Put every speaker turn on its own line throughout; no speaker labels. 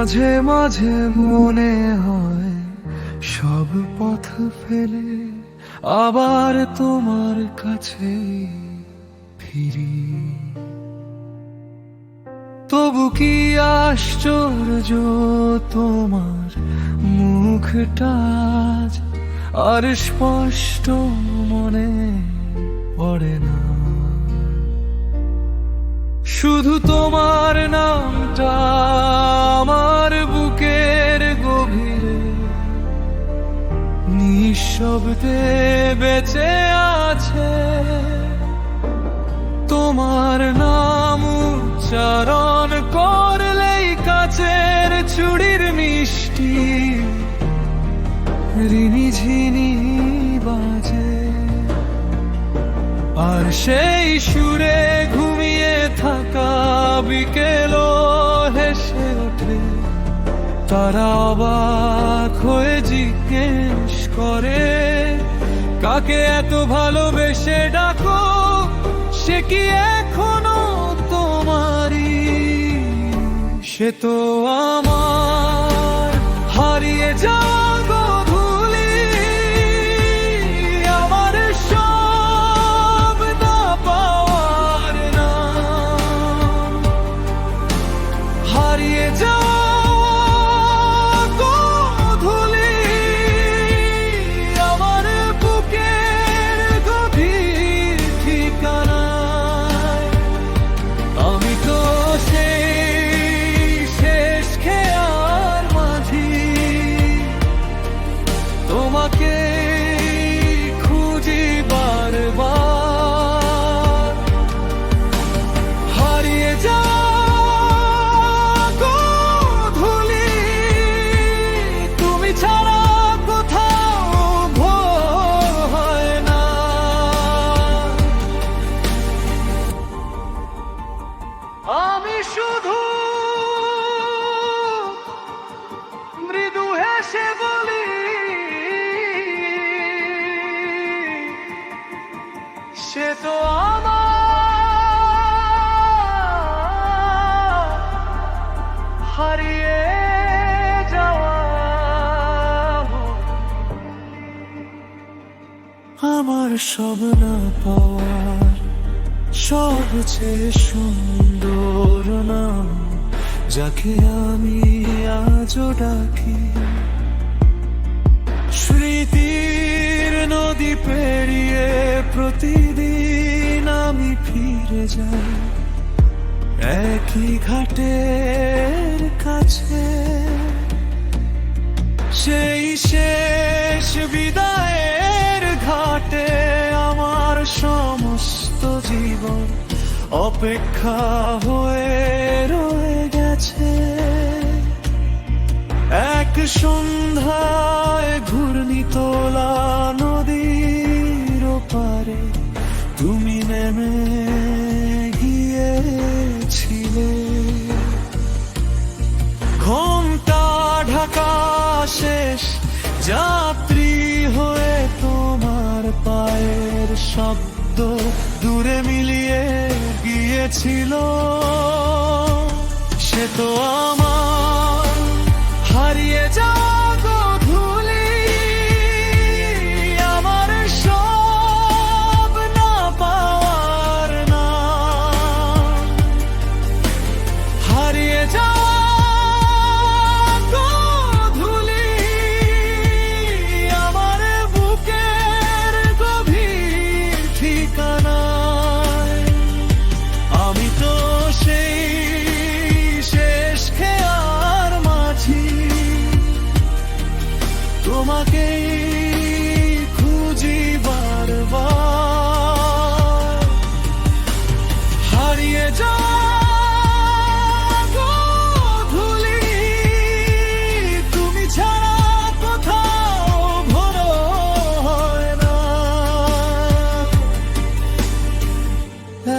মাঝে মাঝে মনে হয় সব পথ ফেলে আবার তোমার কাছে ফিরি। তবু কি আশ্চর্য তোমার মুখটা আজ আর স্পষ্ট মনে পড়ে না। শুধু তোমার নামটা আমার বুকের গভীরে নিঃশব্দে বেঁচে আছে। তোমার নাম উচ্চারণ করলেই কাচের চুড়ির মিষ্টি রিনিঝিনি বাজে। আর সেই সুরে ঘুমিয়ে থাকা বিকেলও হেসে ওঠে। তারা অবাক হয়ে জিজ্ঞেস করে, কাকে এত ভালোবেসে ডাকো, সে কি এখনো তোমারই? সে তো আমার হারিয়ে যাওয়া গধূলি, আমার সব না পাওয়ার নাম। হারিয়ে যাওয়া গধূলি, আমার বুকের গভীর ঠিকানায়। আমি তো সেই শেষ খেয়ার মাঝি, তোমাকে খুঁজি বারবার। হারিয়ে যাওয়া গধূলি, তুমি ছাড়া কোথাও ভোর হয় না। আমি শুধু মৃদু হেসে বলি, সে তো আমার হারিয়ে যাওয়া। আমার সব না পাওয়ার সবচেয়ে সুন্দর নাম, যাকে আমি আজও ডাকি। স্মৃতির নদী পেরিয়ে প্রতিদিন আমি ফিরে যাই একই ঘাটের কাছে। সেই শেষ বিদায়ের ঘাটে আমার সমস্ত জীবন অপেক্ষা হয়ে রয়ে গেছে। এক সন্ধ্যায় ঘূর্ণি তোলা নদীর ওপারে তুমি নেমে গিয়েছিলে। ঘোমটা ঢাকা শেষ যাত্রী হয়ে তোমার পায়ের শব্দ দূরে মিলিয়ে গিয়েছিল। সে তো আমার হারিয়ে যাওয়া গধূলি, আমার সব না পাওয়ার নাম। হারিয়ে যাওয়া গধূলি, আমার বুকের গভীর ঠিকানায়। আমি তো সেই শেষ খেয়ার মাঝি, তোমাকে খুঁজি বারবার। হারিয়ে যাওয়া গধূলি, তুমি ছাড়া কোথাও ভোর হয় না।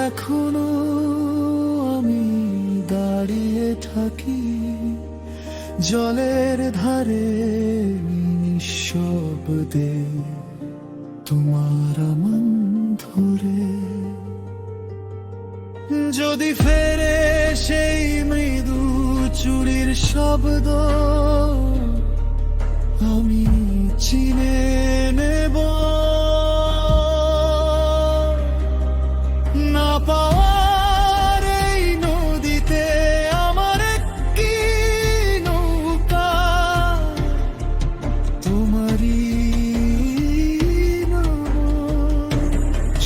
এখনো আমি দাঁড়িয়ে থাকি জলের ধারে নিঃশব্দে, তোমার আমান ধরে। যদি ফেরে সেই মৃদু চুড়ির শব্দ আমি চিনে নেব, না পাওয়ার এই নদীতে আমার কি নৌকা, তোমারই নাম।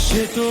সে তো